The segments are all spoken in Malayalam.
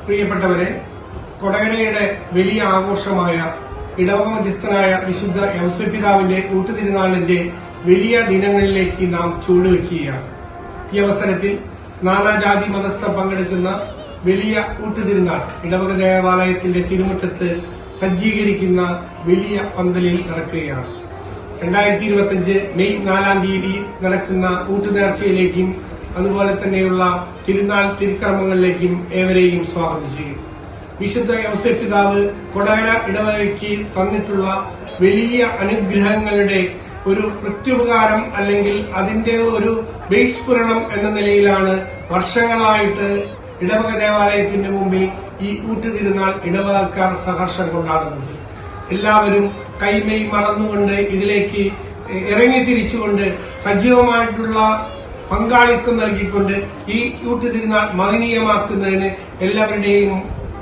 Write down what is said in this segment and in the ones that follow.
പ്രിയപ്പെട്ടവരെ, കൊടകരയുടെ വലിയ ആഘോഷമായ ഇടവക മധ്യസ്ഥനായ വിശുദ്ധ യൗസേപ്പിതാവിന്റെ ഊട്ടുതിരുനാളിന്റെ വലിയ ദിനങ്ങളിലേക്ക് നാം ചുവടുവെക്കുകയാണ്. ഈ അവസരത്തിൽ നാനാജാതി മതസ്ഥർ പങ്കെടുക്കുന്ന വലിയ ഊട്ടുതിരുനാൾ ഇടവക ദേവാലയത്തിന്റെ തിരുമുറ്റത്ത് സജ്ജീകരിക്കുന്ന വലിയ പന്തലിൽ നടക്കുകയാണ്. 2025 മെയ് 4-ാം തീയതി നടക്കുന്ന ഊട്ടുനേർച്ചയിലേക്കും അതുപോലെ തന്നെയുള്ള തിരുനാൾ തിരുക്കർമ്മങ്ങളിലേക്കും ഏവരെയും സ്വാഗതം ചെയ്യും. വിശുദ്ധ യൗസേപ്പിതാവ് കൊടകര ഇടവകയ്ക്ക് തന്നിട്ടുള്ള വലിയ അനുഗ്രഹങ്ങളുടെ ഒരു പ്രത്യുപകാരം അല്ലെങ്കിൽ അതിന്റെ ഒരു ബഹിസ്ഫുരണം എന്ന നിലയിലാണ് വർഷങ്ങളായിട്ട് ഇടവക ദേവാലയത്തിന്റെ മുമ്പിൽ ഈ ഊട്ടുതിരുനാൾ ഇടവകക്കാർ സഹർഷം കൊണ്ടാടുന്നത്. എല്ലാവരും കൈമെയ് മറന്നുകൊണ്ട് ഇതിലേക്ക് ഇറങ്ങിത്തിരിച്ചുകൊണ്ട് സജീവമായിട്ടുള്ള പങ്കാളിത്തം നൽകിക്കൊണ്ട് ഈ ഊട്ടുതിരുനാൾ മഹനീയമാക്കുന്നതിന് എല്ലാവരുടെയും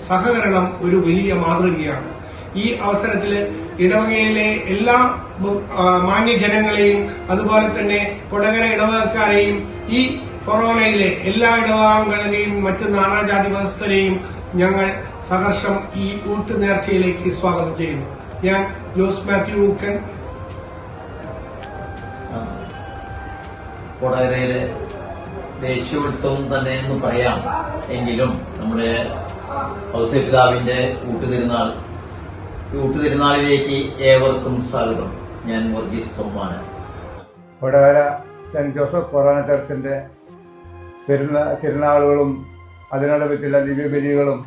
സഹകരണം ഒരു വലിയ മാതൃകയാണ്. ഈ അവസരത്തിൽ ഇടവകയിലെ എല്ലാ മാന്യജനങ്ങളെയും അതുപോലെ തന്നെ കൊടകര ഇടവകക്കാരെയും ഈ കൊറോണയിലെ എല്ലാ ഇടവകങ്ങളെയും മറ്റു നാനാജാതി മതസ്ഥരെയും ഞങ്ങൾ സഹർഷം ഈ ഊട്ടുനേർച്ചയിലേക്ക് സ്വാഗതം ചെയ്യുന്നു. ഞാൻ ജോസ് മാത്യു ഊക്കൻ, കൊടകരയിലെ ദേശീയോത്സവം തന്നെ എന്ന് പറയാം. എങ്കിലും നമ്മുടെ ഔസേപ്പിതാവിന്റെ ഊട്ടുതിരുനാളിലേക്ക് ഏവർക്കും സ്വാഗതം. ഞാൻ വർഗീസ് തൊമ്മാണ്. കൊടകര സെന്റ് ജോസഫ് കൊറോണ ചർച്ചിന്റെ തിരുനാളുകളും അതിനോട് പറ്റിയുള്ള ദിവ്യബലികളും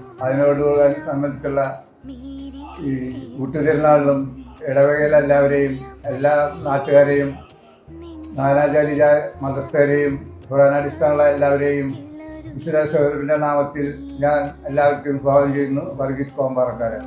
സംബന്ധിച്ചുള്ള ഈ ഊട്ടുതിരുനാളിലും ഇടവകയിലെ എല്ലാവരെയും എല്ലാ നാട്ടുകാരെയും നാനാജാതി മതസ്ഥരെയും പുരാണാടിസ്ഥാനമുള്ള എല്ലാവരെയും വിശുദ്ധ നാമത്തിൽ ഞാൻ എല്ലാവർക്കും സ്വാഗതം ചെയ്യുന്നു. വർഗീസ് കോമ്പാറക്കാരൻ.